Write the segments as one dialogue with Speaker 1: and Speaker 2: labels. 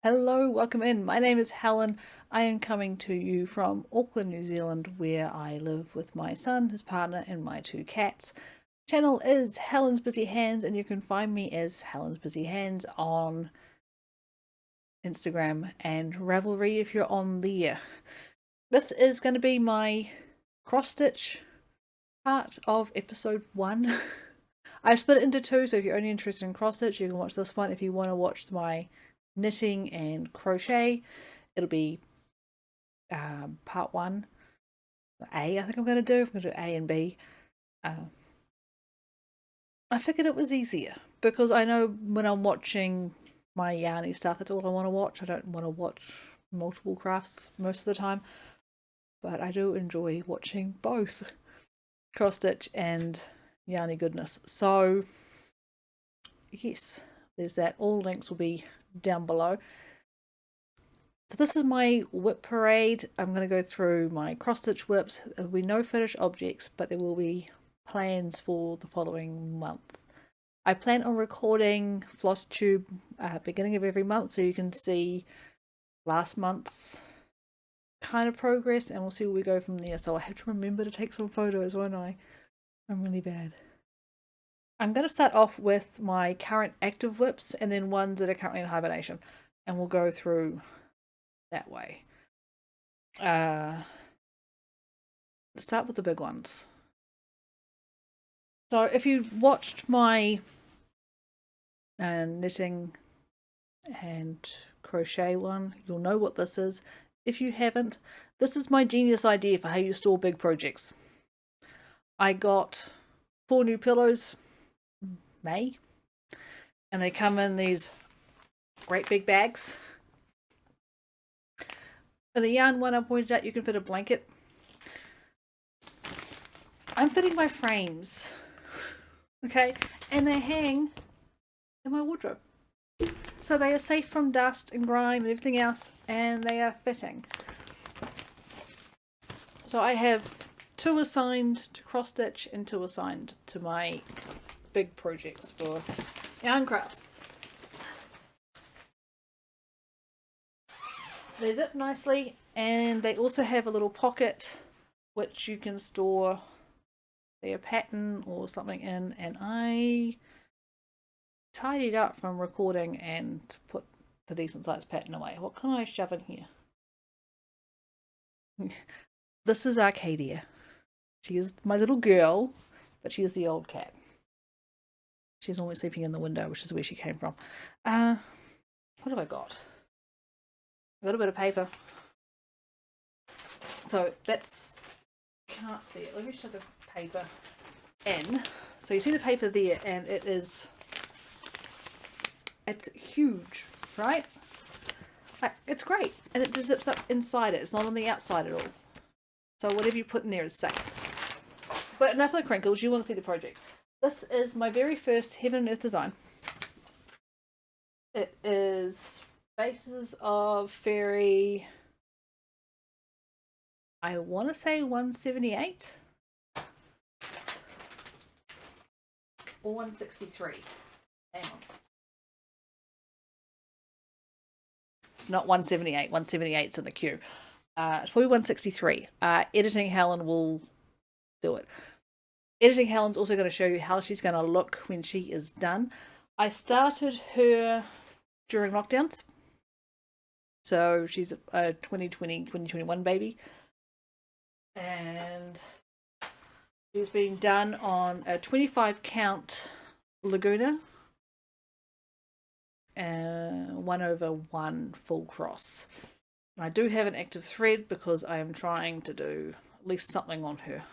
Speaker 1: Hello, welcome in. My name is Helen. I am coming to you from Auckland, New Zealand, where I live with my son, his partner, and my two cats. Channel is Helen's Busy Hands, and you can find me as Helen's Busy Hands on Instagram and Ravelry if you're on there. This is going to be my cross-stitch part of episode 1. I've split it into 2, so if you're only interested in cross-stitch, you can watch this one. If you want to watch my knitting and crochet, it'll be part 1. I think I'm going to do A and B. I figured it was easier because I know when I'm watching my yarny stuff, that's all I want to watch. I don't want to watch multiple crafts most of the time, but I do enjoy watching both cross stitch and yarny goodness. So yes, there's that. All links will be down below. So this is my WIP Parade. I'm going to go through my cross-stitch WIPs. There will be no finished objects, but there will be plans for the following month. I plan on recording FlossTube beginning of every month, so you can see last month's kind of progress, and we'll see where we go from there. So I have to remember to take some photos, won't I? I'm really bad. I'm going to start off with my current active WIPs and then ones that are currently in hibernation, and we'll go through that way. Let's start with the big ones. So if you watched my knitting and crochet one, you'll know what this is. If you haven't, this is my genius idea for how you store big projects. I got 4 new pillows May, and they come in these great big bags. For the yarn one I pointed out, you can fit a blanket. I'm fitting my frames, okay, and they hang in my wardrobe, so they are safe from dust and grime and everything else, and they are fitting. So I have 2 assigned to cross stitch and 2 assigned to my big projects for yarn crafts. They zip nicely, and they also have a little pocket which you can store their pattern or something in, and I tidied up from recording and put the decent sized pattern away. What can I shove in here? This is Arcadia. She is my little girl, but she is the old cat. She's always sleeping in the window, which is where she came from. What have I got? A little bit of paper. So that's, can't see it. Let me show the paper in. So you see the paper there, and it's huge, right? It's great, and it just zips up inside it. It's not on the outside at all. So whatever you put in there is safe. But enough of the crinkles. You want to see the project. This is my very first Heaven and Earth design. It is bases of Faery, I want to say 178 or 163. Hang on. It's not 178. 178's in the queue. It's probably 163. Editing Helen will do it. Editing Helen's also going to show you how she's going to look when she is done. I started her during lockdowns. So she's a 2020, 2021 baby. And she's being done on a 25 count Laguna. 1/1 full cross. And I do have an active thread because I am trying to do at least something on her.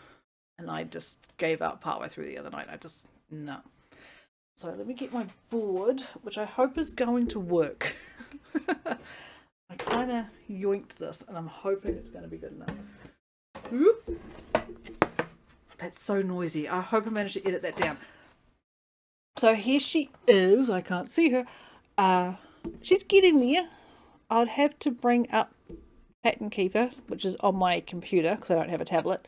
Speaker 1: And I just gave up partway through the other night. No. So let me get my board, which I hope is going to work. I kind of yoinked this, and I'm hoping it's going to be good enough. Oop. That's so noisy. I hope I managed to edit that down. So here she is. I can't see her. She's getting there. I'd have to bring up Pattern Keeper, which is on my computer because I don't have a tablet,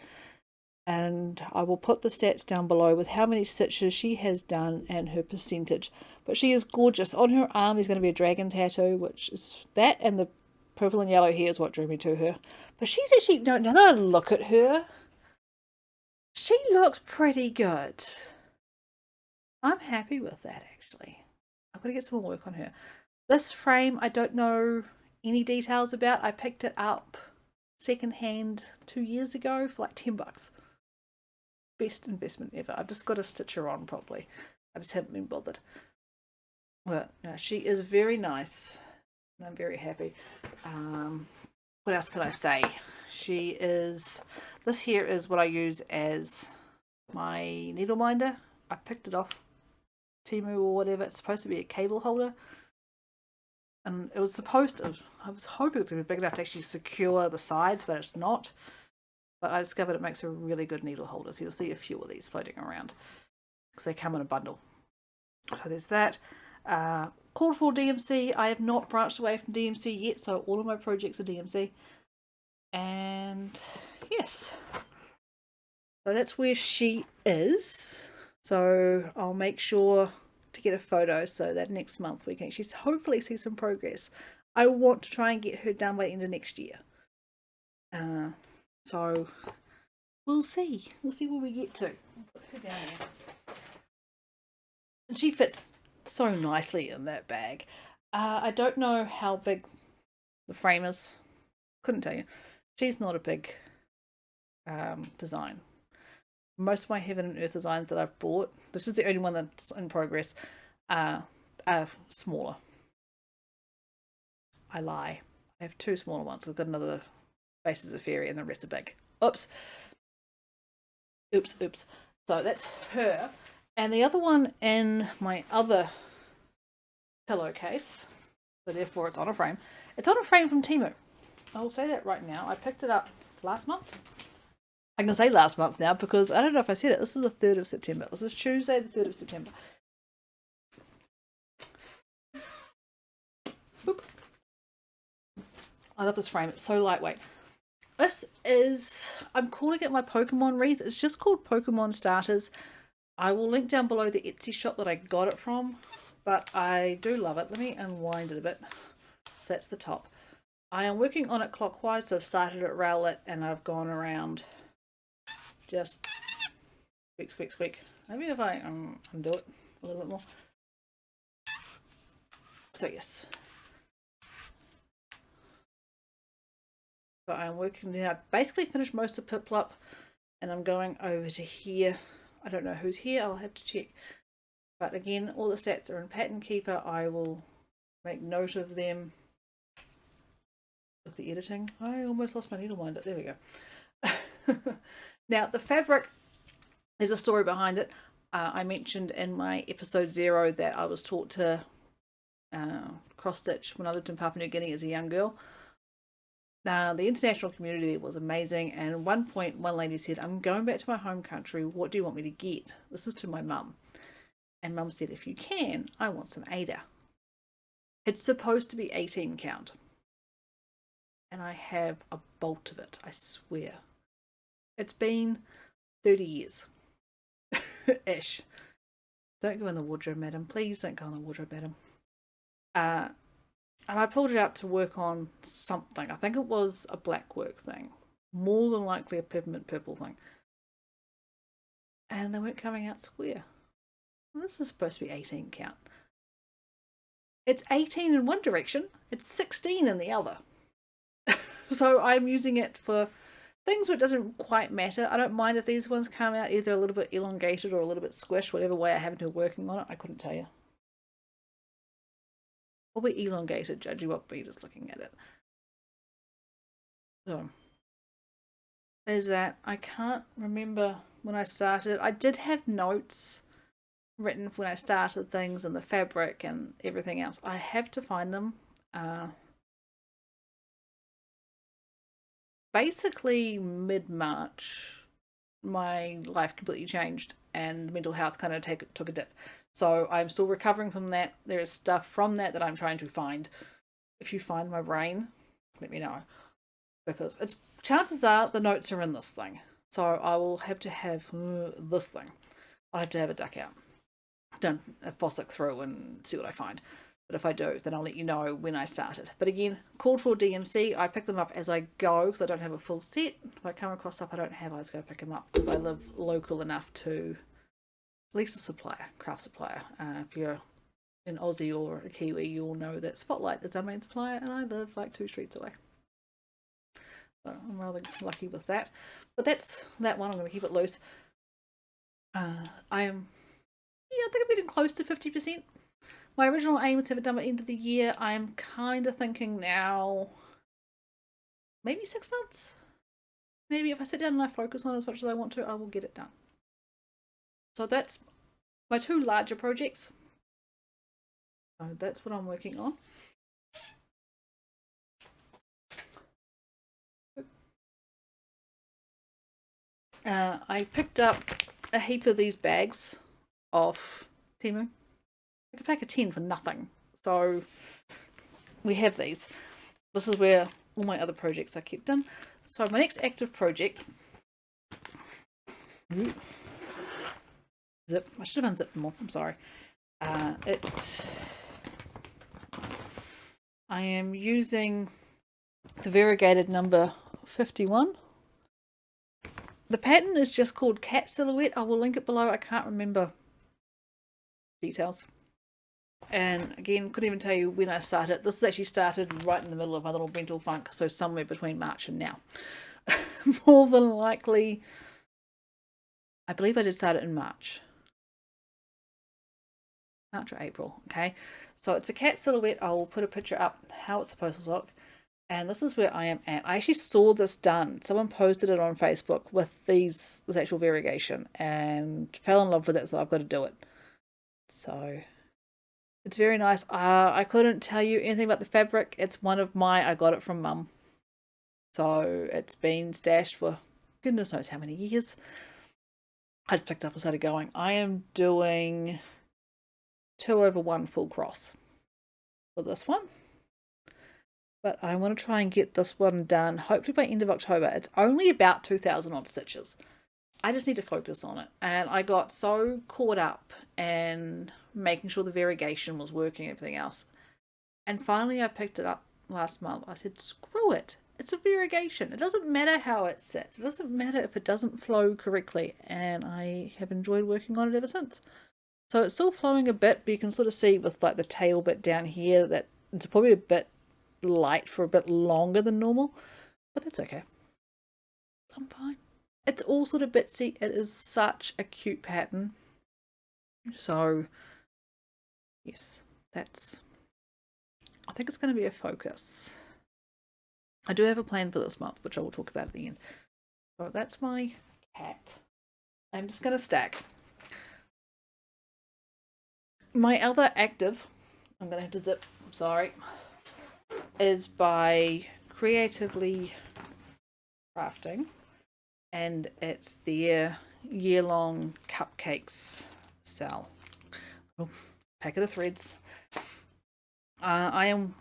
Speaker 1: and I will put the stats down below with how many stitches she has done and her percentage. But she is gorgeous. On her arm is going to be a dragon tattoo, which is that, and the purple and yellow hair is what drew me to her. But she's actually, now that I look at her, she looks pretty good. I'm happy with that, actually. I've got to get some more work on her. This frame, I don't know any details about. I picked it up secondhand 2 years ago for like $10. Best investment ever. I've just got to stitch her on properly. I just haven't been bothered. But no, she is very nice, and I'm very happy. What else can I say? She is, this here is what I use as my needle minder. I picked it off Temu or whatever. It's supposed to be a cable holder, and it was supposed to, I was hoping it was going to be big enough to actually secure the sides, but it's not. But I discovered it makes a really good needle holder, so you'll see a few of these floating around because they come in a bundle. So there's that. Called for DMC. I have not branched away from DMC yet, so all of my projects are DMC. And yes, so that's where she is. So I'll make sure to get a photo so that next month we can actually hopefully see some progress. I want to try and get her done by the end of next year. So we'll see. We'll see where we get to. Put her down there. And she fits so nicely in that bag. I don't know how big the frame is. Couldn't tell you. She's not a big design. Most of my Heaven and Earth designs that I've bought, this is the only one that's in progress, are smaller. I lie. I have 2 smaller ones. I've got another Faces of Faery and the rest are big. Oops. Oops. So that's her. And the other one in my other pillowcase, so therefore it's on a frame. It's on a frame from Temu. I will say that right now. I picked it up last month. I can say last month now because I don't know if I said it. This is the 3rd of September. This is Tuesday the 3rd of September. Boop. I love this frame. It's so lightweight. This is, I'm calling it my Pokemon wreath. It's just called Pokemon Starters. I will link down below the Etsy shop that I got it from, but I do love it. Let me unwind it a bit. So that's the top. I am working on it clockwise, so I've started at rowlet and I've gone around just squeak. Maybe if I undo it a little bit more. So yes. So I'm working now. I basically finished most of Piplup and I'm going over to here. I don't know who's here. I'll have to check. But again, all the stats are in Pattern Keeper. I will make note of them with the editing. I almost lost my needle minder. There we go. Now, the fabric, there's a story behind it. I mentioned in my episode 0 that I was taught to cross stitch when I lived in Papua New Guinea as a young girl. The international community there was amazing, and at one point one lady said, I'm going back to my home country, what do you want me to get? This is to my mum. And mum said, if you can, I want some Ada. It's supposed to be 18 count. And I have a bolt of it, I swear. It's been 30 years. Ish. Don't go in the wardrobe, madam. Please don't go in the wardrobe, madam. And I pulled it out to work on something. I think it was a black work thing. More than likely a peppermint purple thing. And they weren't coming out square. Well, this is supposed to be 18 count. It's 18 in one direction. It's 16 in the other. So I'm using it for things where it doesn't quite matter. I don't mind if these ones come out either a little bit elongated or a little bit squished, whatever way I happen to be working on it. I couldn't tell you. Probably elongated, judging what bead is looking at it. So there's that. I can't remember when I started. I did have notes written when I started things and the fabric and everything else. I have to find them. Basically mid-March my life completely changed and mental health kind of took a dip. So I'm still recovering from that. There is stuff from that I'm trying to find. If you find my brain, let me know. Because it's chances are the notes are in this thing. So I will have to have this thing. I'll have to have a duck out. Don't fossick through and see what I find. But if I do, then I'll let you know when I started. But again, called for DMC. I pick them up as I go because I don't have a full set. If I come across stuff I don't have, I just go pick them up because I live local enough to at least a supplier, craft supplier. If you're an Aussie or a Kiwi, you'll know that Spotlight is our main supplier and I live like 2 streets away. So I'm rather lucky with that. But that's that one. I'm going to keep it loose. I think I'm getting close to 50%. My original aim was to have it done by the end of the year. I'm kind of thinking now, maybe 6 months. Maybe if I sit down and I focus on it as much as I want to, I will get it done. So that's my 2 larger projects. So that's what I'm working on. I picked up a heap of these bags off Temu. I could pack a 10 for nothing. So we have these. This is where all my other projects are kept in. So my next active project. Zip. I should have unzipped more. I'm sorry. I am using the variegated number 51. The pattern is just called Cat Silhouette. I will link it below. I can't remember details. And again, couldn't even tell you when I started. This is actually started right in the middle of my little mental funk, so somewhere between March and now. More than likely, I believe I did start it in March. March or April, okay? So it's a cat silhouette. I will put a picture up how it's supposed to look. And this is where I am at. I actually saw this done. Someone posted it on Facebook with this actual variegation and fell in love with it, so I've got to do it. So it's very nice. I couldn't tell you anything about the fabric. It's one of I got it from Mum. So it's been stashed for goodness knows how many years. I just picked up and started going. I am doing 2/1 full cross for this one. But I want to try and get this one done hopefully by end of October. It's only about 2,000 odd stitches. I just need to focus on it. And I got so caught up in making sure the variegation was working and everything else. And finally I picked it up last month. I said, screw it. It's a variegation. It doesn't matter how it sits. It doesn't matter if it doesn't flow correctly. And I have enjoyed working on it ever since. So it's still flowing a bit, but you can sort of see with like the tail bit down here that it's probably a bit light for a bit longer than normal, but that's okay. I'm fine. It's all sort of bitsy. It is such a cute pattern. So yes, I think it's going to be a focus. I do have a plan for this month, which I will talk about at the end. So that's my cat. I'm just going to stack. My other active, I'm going to have to zip, I'm sorry, is by Creatively Crafting, and it's their year-long Cupcake SAL. Oh, packet of threads. I am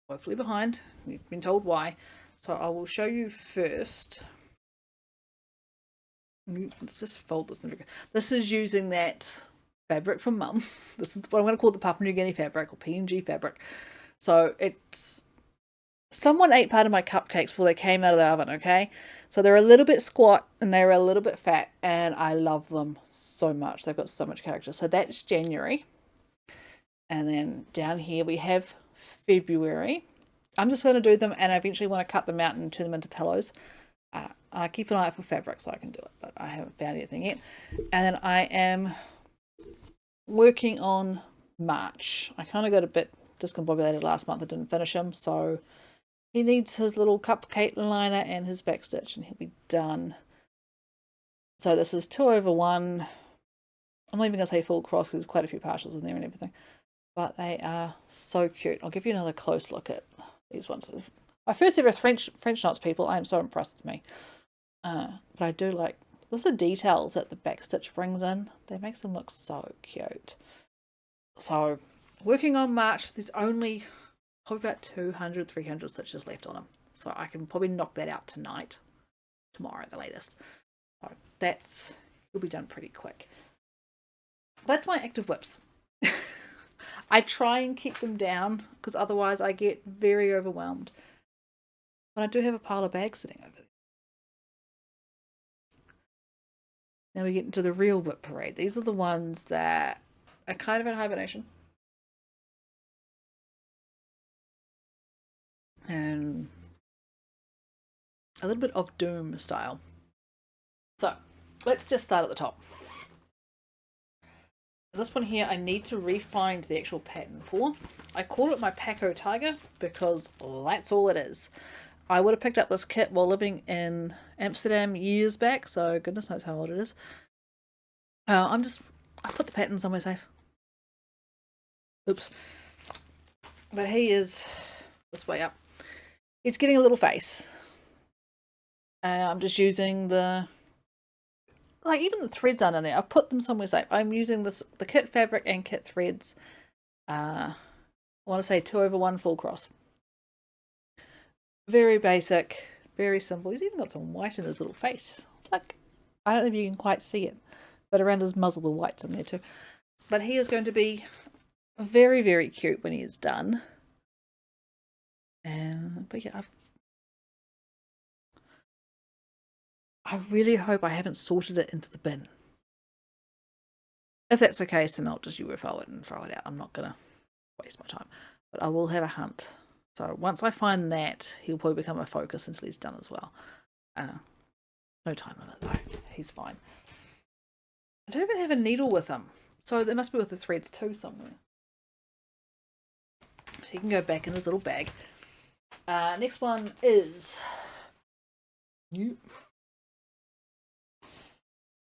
Speaker 1: woefully behind. We've been told why, so I will show you first. Let's just fold this. This is using that fabric from Mum. This is what I'm going to call the Papua New Guinea fabric, or PNG fabric. So it's, someone ate part of my cupcakes before they came out of the oven, okay? So they're a little bit squat and they're a little bit fat, and I love them so much. They've got so much character. So that's January. And then down here we have February. I'm just going to do them, and I eventually want to cut them out and turn them into pillows. I keep an eye out for fabric so I can do it, but I haven't found anything yet. And then I am working on March. I kind of got a bit discombobulated last month. I didn't finish him, so he needs his little cupcake liner and his backstitch, and he'll be done. So this is 2/1. I'm not even going to say full cross because there's quite a few partials in there and everything, but they are so cute. I'll give you another close look at these ones. My first ever French knots, people. I am so impressed with me. But I do like just the details that the backstitch brings in. They make them look so cute. So working on March, there's only probably about 200, 300 stitches left on them. So I can probably knock that out tonight, tomorrow at the latest. So that's, will be done pretty quick. That's my active WIPs. I try and keep them down because otherwise I get very overwhelmed. But I do have a pile of bags sitting over there. Now we get into the real WIP Parade. These are the ones that are kind of in hibernation. And a little bit of Doom style. So let's just start at the top. This one here I need to re-find the actual pattern for. I call it my Pako Tiger because that's all it is. I would have picked up this kit while living in Amsterdam years back, so goodness knows how old it is. I put the pattern somewhere safe. Oops. But he is this way up. He's getting a little face. I'm just using the, like, even the threads aren't in there. I've put them somewhere safe. I'm using the kit fabric and kit threads. I want to say 2/1 full cross. Very basic, very simple. He's even got some white in his little face. Like, I don't know if you can quite see it, but around his muzzle the white's in there too. But he is going to be very, very cute when he is done. But yeah, I really hope I haven't sorted it into the bin. If that's the case, then I'll just UFO it and throw it out. I'm not going to waste my time. But I will have a hunt. So once I find that, he'll probably become a focus until he's done as well. No time limit though. He's fine. I don't even have a needle with him. So there must be with the threads too somewhere. So he can go back in his little bag. Next one is...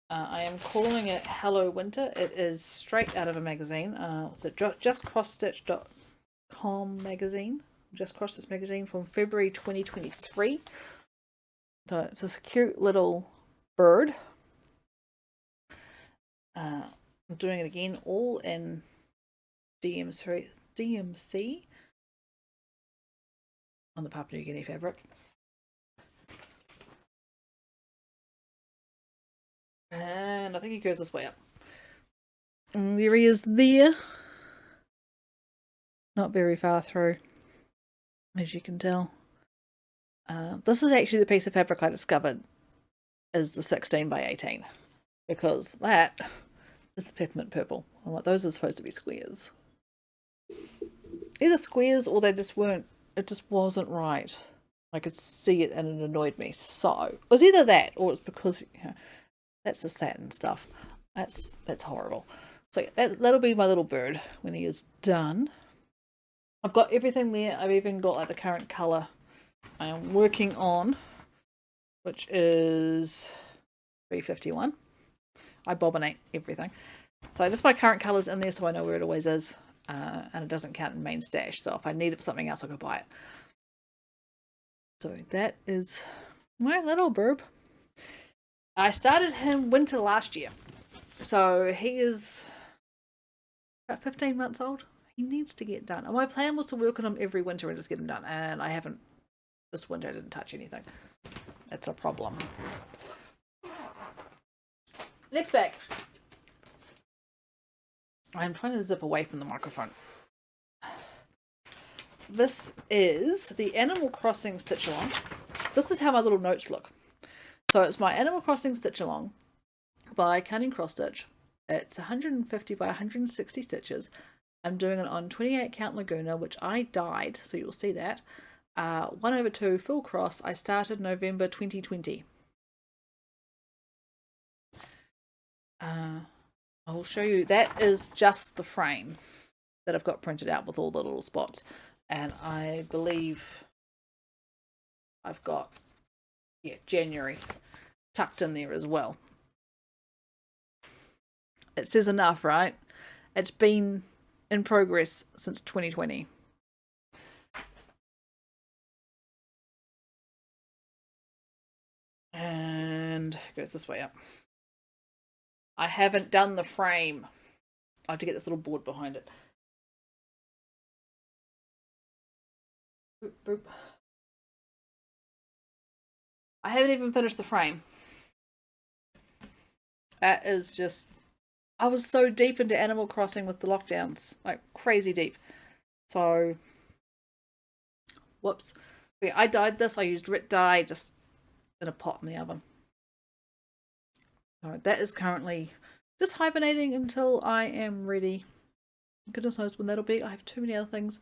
Speaker 1: I am calling it Hello Winter. It is straight out of a magazine. It's a justcrossstitch.com magazine. Just CrossStitch magazine from February 2023. So it's a cute little bird. I'm doing it again all in DMC on the Papua New Guinea fabric. And I think he goes this way up. And there he is there. Not very far through, as you can tell. This is actually the piece of fabric I discovered is the 16x18. Because that is the peppermint purple. I'm like, those are supposed to be squares. Either squares or they just weren't, it just wasn't right. I could see it and it annoyed me. So, it was either that or it's because, you know, that's the satin stuff. That's horrible. So that'll be my little bird when he is done. I've got everything there. I've even got like the current colour I am working on, which is 351. I bobbinate everything. So I just my current colours in there so I know where it always is. And it doesn't count in main stash. So if I need it for something else, I'll go buy it. So that is my little burb. I started him winter last year. So he is about 15 months old. He needs to get done. And my plan was to work on him every winter and just get him done. And I haven't. This winter I didn't touch anything. That's a problem. Next bag. I'm trying to zip away from the microphone. This is the Animal Crossing Stitch Along. This is how my little notes look. So it's my Animal Crossing Stitch Along by Cunninham Cross Stitch. It's 150 by 160 stitches. I'm doing it on 28 count Laguna, which I dyed, so you'll see that. 1/2 full cross. I started November 2020. I will show you. That is just the frame that I've got printed out with all the little spots. And I believe I've got, yeah, January tucked in there as well. It says enough, right? It's been in progress since 2020. And it goes this way up. I haven't done the frame. I have to get this little board behind it. Boop, boop. I haven't even finished the frame. That is just, I was so deep into Animal Crossing with the lockdowns, like crazy deep. So, whoops. But yeah, I dyed this. I used Rit dye just in a pot in the oven. So that is currently just hibernating until I am ready. Goodness knows when that'll be. I have too many other things.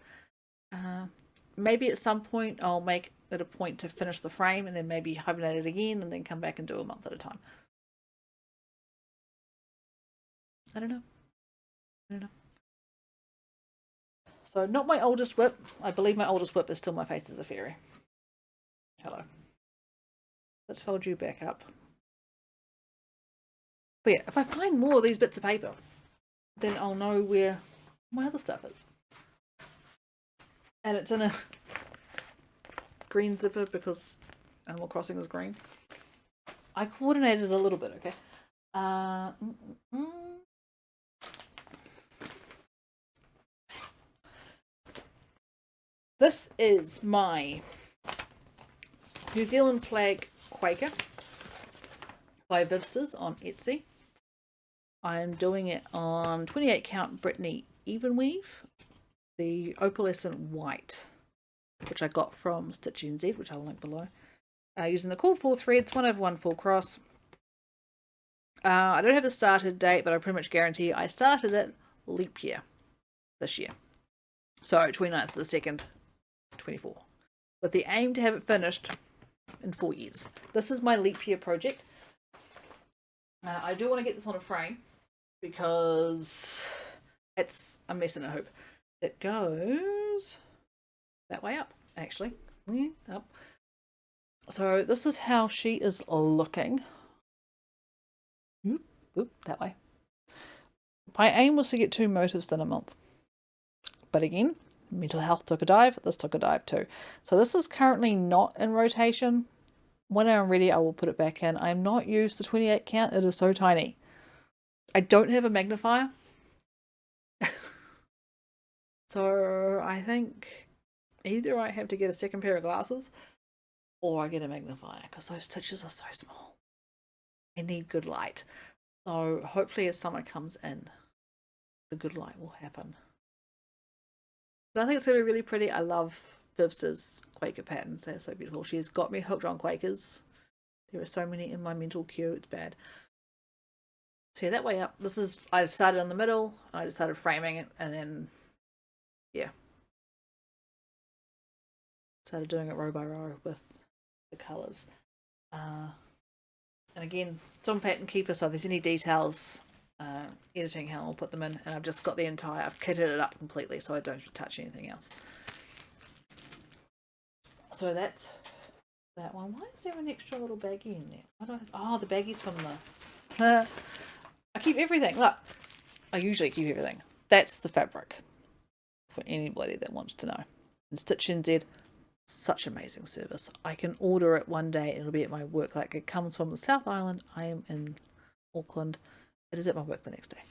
Speaker 1: Maybe at some point I'll make it a point to finish the frame and then maybe hibernate it again and then come back and do a month at a time. I don't know. So not my oldest WIP. I believe my oldest WIP is still my face as a fairy. Hello. Let's fold you back up. But yeah, if I find more of these bits of paper, then I'll know where my other stuff is. And it's in a green zipper because Animal Crossing is green. I coordinated a little bit, okay? This is my New Zealand flag Quaker by Vivsters on Etsy. I am doing it on 28 count Brittany even weave, the opalescent white, which I got from Stitching Z, which I'll link below. Using the called for threads, 1/1 full cross. I don't have a started date, but I pretty much guarantee I started it leap year this year. So 29th of the 2nd, 24. With the aim to have it finished in 4 years. This is my leap year project. I do want to get this on a frame because it's a mess in a hoop. It goes that way up, actually. Yeah, up. So this is how she is looking. Oop, that way. My aim was to get 2 motifs in a month. But again, mental health took a dive. This took a dive too. So this is currently not in rotation. When I'm ready, I will put it back in. I'm not used to 28 count. It is so tiny. I don't have a magnifier. So I think either I have to get a second pair of glasses or I get a magnifier because those stitches are so small. I need good light. So hopefully as summer comes in, the good light will happen. But I think it's going to be really pretty. I love Vivsters Quaker patterns. They're so beautiful. She's got me hooked on Quakers. There are so many in my mental queue. It's bad. So yeah, that way up. This is, I started in the middle. I just started framing it and then, yeah. Started doing it row by row with the colours. And again, it's on Pattern Keeper, so if there's any details, editing how I'll put them in. And I've just got the entire, I've kitted it up completely so I don't touch anything else. So that's that one. Why is there an extra little baggie in there? Oh, the baggie's from the... I keep everything. Look, I usually keep everything. That's the fabric for anybody that wants to know. And Stitch NZ, such amazing service. I can order it one day. It'll be at my work. Like it comes from the South Island. I am in Auckland. It is at my work the next day.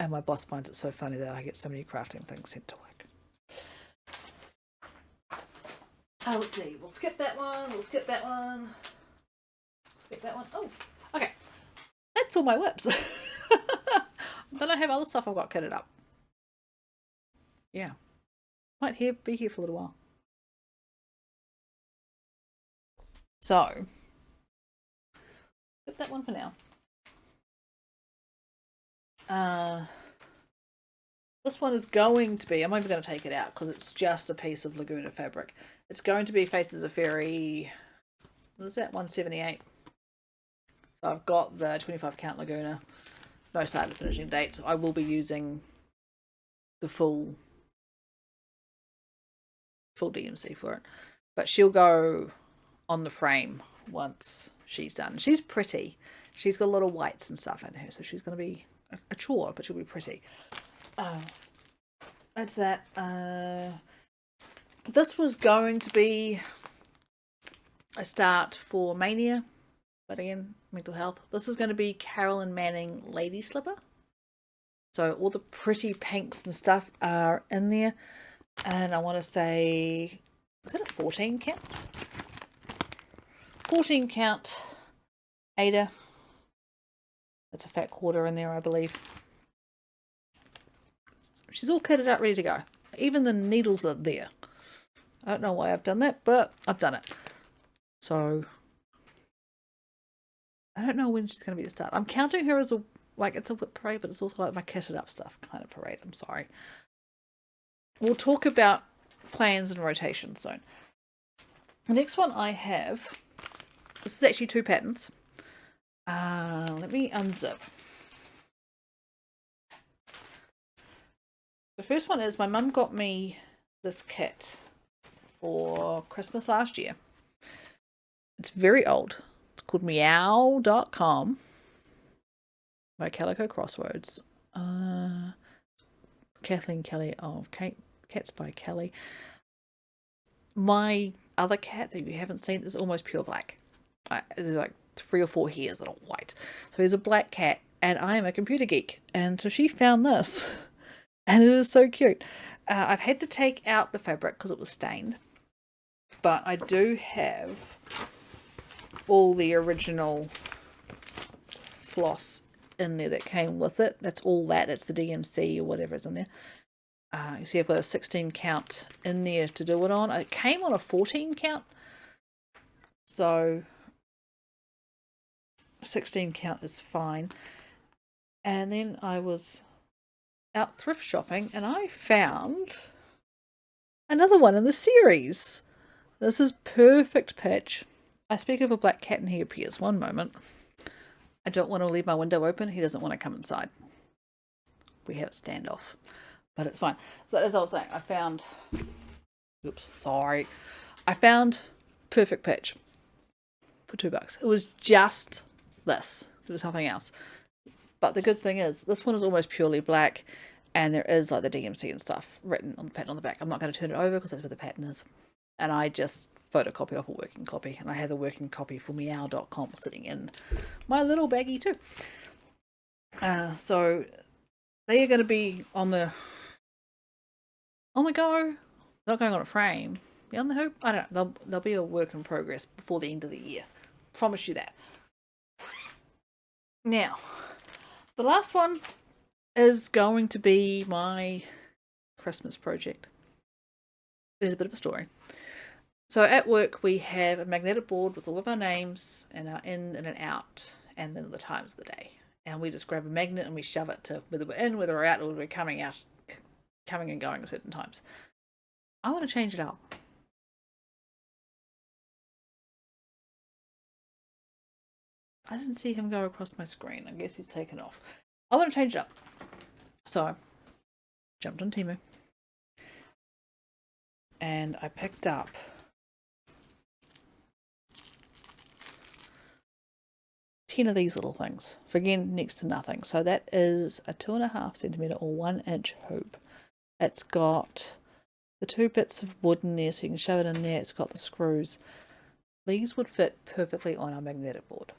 Speaker 1: And my boss finds it so funny that I get so many crafting things sent to work. Oh, let's see. We'll skip that one. We'll skip that one. Skip that one. Oh, okay. That's all my WIPs. But I have other stuff I've got kitted up. Yeah. Might be here for a little while. So, skip that one for now. This one is going to be, I'm not even going to take it out because it's just a piece of Laguna fabric. It's going to be Faces of Faery, what is that, 178. So I've got the 25 count Laguna, no start and finishing date, so I will be using the full DMC for it. But she'll go on the frame once she's done. She's pretty. She's got a lot of whites and stuff in her, so she's going to be a chore, but she'll be pretty. That's that. This was going to be a start for Mania, but again, mental health. This is going to be Carolyn Manning Lady Slipper. So all the pretty pinks and stuff are in there. And I want to say, is that a 14 count? 14 count Ada That's a fat quarter in there, I believe. She's all kitted out, ready to go. Even the needles are there. I don't know why I've done that, but I've done it. So I don't know when she's going to be the start. I'm counting her as a, like, it's a WIP parade, but it's also like my kitted up stuff kind of parade. I'm sorry. We'll talk about plans and rotation soon. The next one I have, this is actually 2 patterns. Let me unzip. The first one is my mum got me this kit for Christmas last year. It's very old. It's called Meoow.com by Calico Crossroads. Kathleen Kelly. Oh, Cats by Kelly. My other cat that you haven't seen is almost pure black. There's like 3 or 4 hairs that are white. So he's a black cat, and I am a computer geek. And so she found this, and it is so cute. I've had to take out the fabric because it was stained, but I do have all the original floss in there that came with it. That's all that's the DMC or whatever is in there. You see I've got a 16 count in there to do it on. It came on a 14 count, so 16 count is fine. And then I was out thrift shopping and I found another one in the series. This is Perfect Pitch. I speak of a black cat and he appears. One moment. I don't want to leave my window open. He doesn't want to come inside. We have a standoff, but it's fine. So as I was saying, I found, I found Perfect Pitch for $2. It was just this. There was nothing else. But the good thing is, this one is almost purely black, and there is like the DMC and stuff written on the pattern on the back. I'm not going to turn it over because that's where the pattern is. And I just photocopy off a working copy, and I have the working copy for Meoow.com sitting in my little baggie too. So they are going to be on the go, not going on a frame, be on the hoop. I don't know. They'll be a work in progress before the end of the year. Promise you that. Now, the last one is going to be my Christmas project. There's a bit of a story. So at work we have a magnetic board with all of our names and our in and an out and then the times of the day. And we just grab a magnet and we shove it to whether we're in, whether we're out, or whether we're coming and going at certain times. I want to change it up. I didn't see him go across my screen. I guess he's taken off. I want to change it up. So, jumped on Temu. And I picked up of these little things for, again, next to nothing. So that is a 2.5 centimeter or 1 inch hoop. It's got the 2 bits of wood in there so you can shove it in there. It's got the screws. These would fit perfectly on our magnetic board.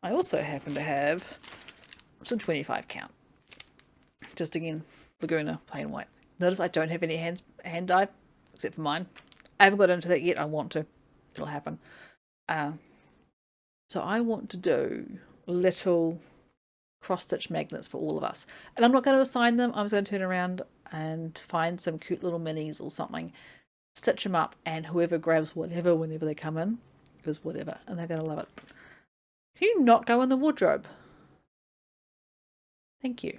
Speaker 1: I also happen to have some 25 count, just again Laguna plain white. Notice I don't have any hand dyed except for mine. I haven't got into that yet. I want to. It'll happen. So I want to do little cross-stitch magnets for all of us. And I'm not going to assign them. I'm just going to turn around and find some cute little minis or something, stitch them up, and whoever grabs whatever whenever they come in is whatever. And they're going to love it. Can you not go in the wardrobe? Thank you.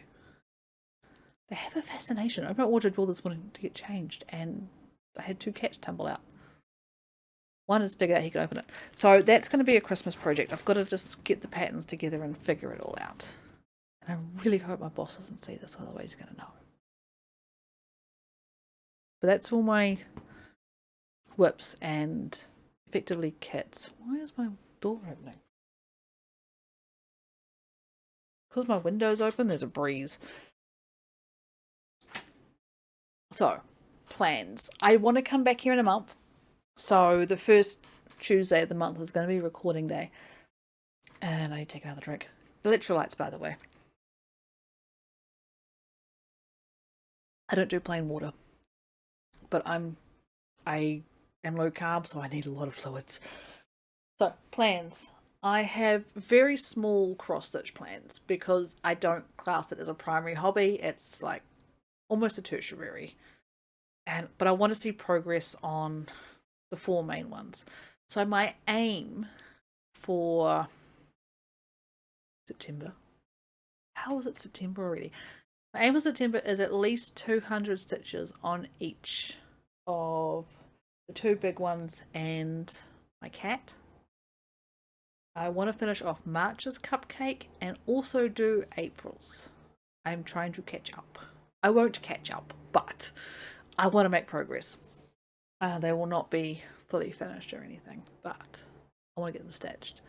Speaker 1: They have a fascination. I brought wardrobe all this morning to get changed, and I had 2 cats tumble out. One is bigger, he can open it. So that's going to be a Christmas project. I've got to just get the patterns together and figure it all out. And I really hope my boss doesn't see this, otherwise he's going to know. But that's all my WIPs and effectively kits. Why is my door opening? Because my window's open, there's a breeze. So, plans. I want to come back here in a month. So the first Tuesday of the month is going to be recording day. And I need to take another drink. Electrolytes, by the way. I don't do plain water. But I am low carb, so I need a lot of fluids. So, plans. I have very small cross stitch plans because I don't class it as a primary hobby. It's like almost a tertiary. But I want to see progress on the 4 main ones. So my aim for September. How is it September already? My aim for September is at least 200 stitches on each of the 2 big ones and my cat. I want to finish off March's Cupcake and also do April's. I'm trying to catch up. I won't catch up, but I want to make progress. They will not be fully finished or anything, but I want to get them stitched.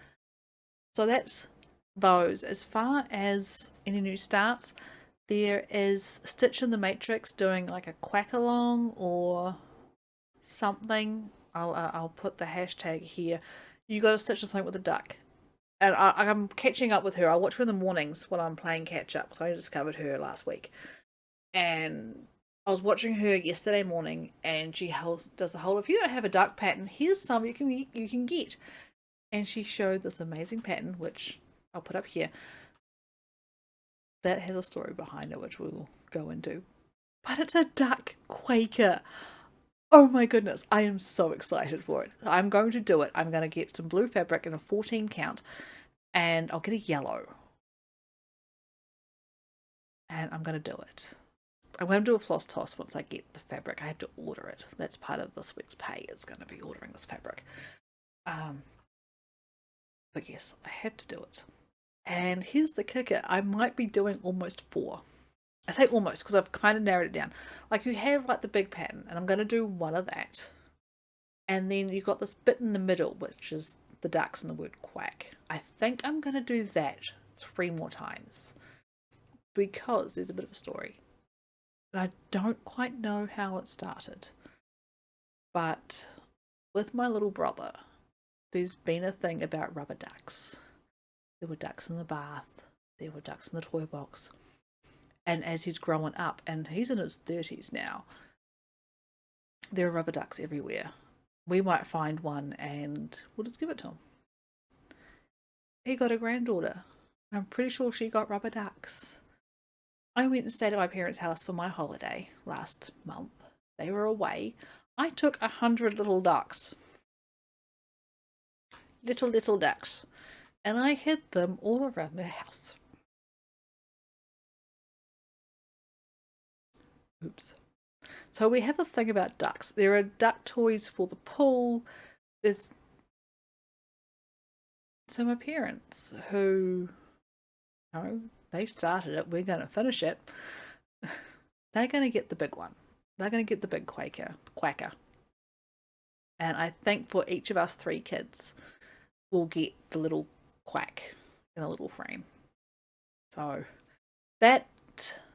Speaker 1: So that's those. As far as any new starts, there is Stitch in the Matrix doing like a quack along or something. I'll put the hashtag here. You got to stitch something with a duck. And I'm catching up with her. I watch her in the mornings when I'm playing catch up. So I discovered her last week. And I was watching her yesterday morning, and she does the whole, if you don't have a duck pattern, here's some you can get. And she showed this amazing pattern, which I'll put up here, that has a story behind it, which we'll go into. But it's a duck Quaker. Oh my goodness, I am so excited for it. I'm going to do it. I'm going to get some blue fabric in a 14 count, and I'll get a yellow. And I'm going to do it. I'm going to do a floss toss once I get the fabric. I have to order it. That's part of this week's pay. It's going to be ordering this fabric. But yes, I have to do it. And here's the kicker. I might be doing almost 4. I say almost because I've kind of narrowed it down. Like you have like the big pattern, and I'm going to do one of that. And then you've got this bit in the middle, which is the ducks and the word quack. I think I'm going to do that 3 more times because there's a bit of a story. And I don't quite know how it started. But with my little brother, there's been a thing about rubber ducks. There were ducks in the bath. There were ducks in the toy box. And as he's growing up, and he's in his 30s now, there are rubber ducks everywhere. We might find one and we'll just give it to him. He got a granddaughter. I'm pretty sure she got rubber ducks. I went and stayed at my parents' house for my holiday last month. They were away. I took 100 little ducks. Little ducks. And I hid them all around the house. Oops. So we have a thing about ducks. There are duck toys for the pool. There's so my parents who, they started it. We're going to finish it. They're going to get the big one. They're going to get the big Quacker. And I think for each of us 3 kids, we'll get the little quack in a little frame. So that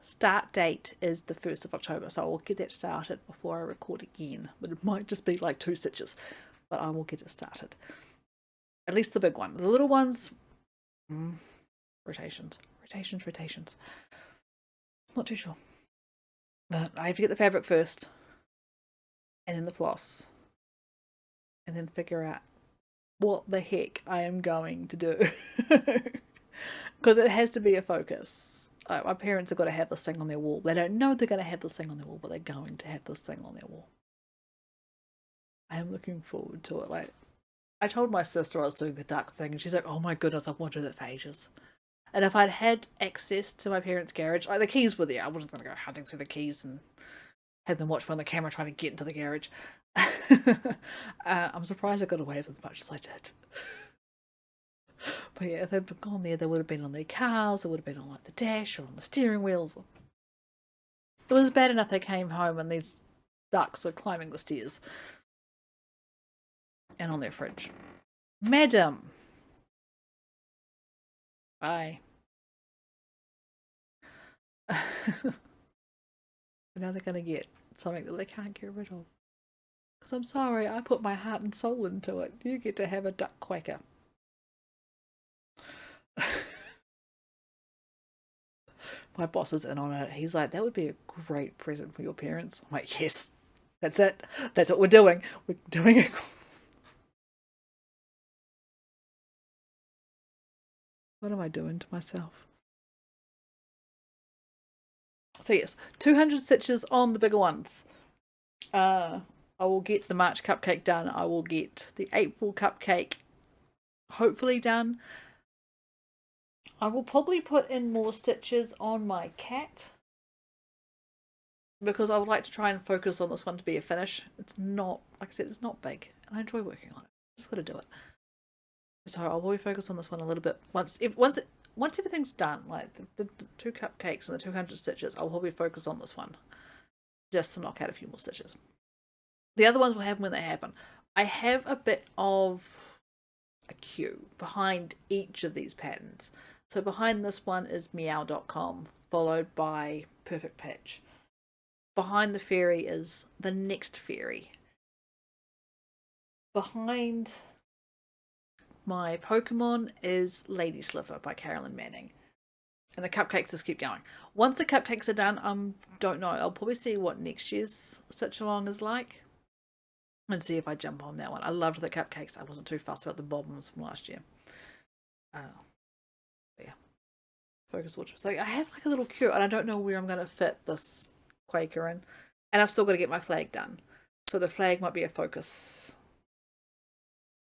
Speaker 1: start date is the 1st of October, so I will get that started before I record again, but it might just be like 2 stitches, but I will get it started. At least the big one. The little ones, rotations. Not too sure, but I have to get the fabric first, and then the floss, and then figure out what the heck I am going to do, because it has to be a focus. My parents have got to have this thing on their wall. They don't know they're going to have this thing on their wall, but they're going to have this thing on their wall. I am looking forward to it. Like, I told my sister I was doing the duck thing, and she's like, oh my goodness, I've wanted it for ages. And if I'd had access to my parents' garage, like the keys were there, I wasn't going to go hunting through the keys and have them watch me on the camera trying to get into the garage. I'm surprised I got away with as much as I did. But yeah, if they'd gone there, they would have been on their cars, they would have been on like the dash or on the steering wheels. It was bad enough they came home and these ducks are climbing the stairs. And on their fridge. Madam! Bye. But now they're going to get something that they can't get rid of. Because I'm sorry, I put my heart and soul into it. You get to have a duck Quacker. My boss is in on it. He's like, that would be a great present for your parents. I'm like, yes, that's it. That's what we're doing. We're doing it. What am I doing to myself? So yes, 200 stitches on the bigger ones. I will get the March cupcake done. I will get the April cupcake hopefully done. I will probably put in more stitches on my cat because I would like to try and focus on this one to be a finish. It's not, like I said, it's not big, and I enjoy working on it. Just got to do it. So I'll probably focus on this one a little bit once everything's done, like the 2 cupcakes and the 200 stitches. I'll probably focus on this one just to knock out a few more stitches. The other ones will happen when they happen. I have a bit of a queue behind each of these patterns. So behind this one is Meoow.com, followed by Perfect Pitch. Behind the Faery is the next Faery. Behind my Pokemon is Lady Sliver by Carolyn Manning. And the cupcakes just keep going. Once the cupcakes are done, don't know. I'll probably see what next year's Stitch Along is like. And see if I jump on that one. I loved the cupcakes. I wasn't too fussed about the bobbins from last year. Yeah. Focus Watch. So I have like a little queue, and I don't know where I'm going to fit this Quaker in. And I've still got to get my flag done. So the flag might be a focus.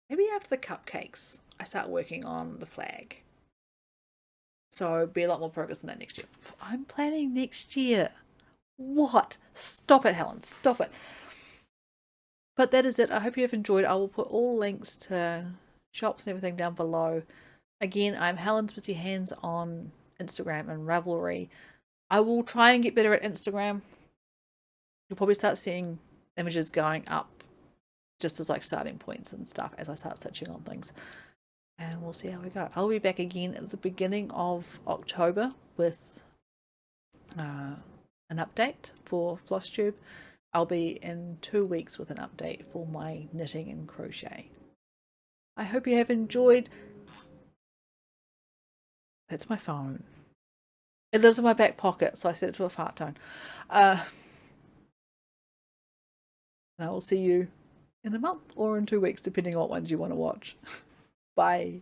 Speaker 1: Maybe after the cupcakes, I start working on the flag. So be a lot more progress on that next year. I'm planning next year. What? Stop it, Helen. Stop it. But that is it. I hope you have enjoyed. I will put all links to shops and everything down below. Again, I'm Helen's Busy Hands on Instagram and Ravelry. I will try and get better at Instagram. You'll probably start seeing images going up just as like starting points and stuff as I start stitching on things. And we'll see how we go. I'll be back again at the beginning of October with an update for FlossTube. I'll be in 2 weeks with an update for my knitting and crochet. I hope you have enjoyed. That's my phone. It lives in my back pocket, so I set it to a fart tone. And I will see you in a month or in 2 weeks, depending on what ones you want to watch. Bye.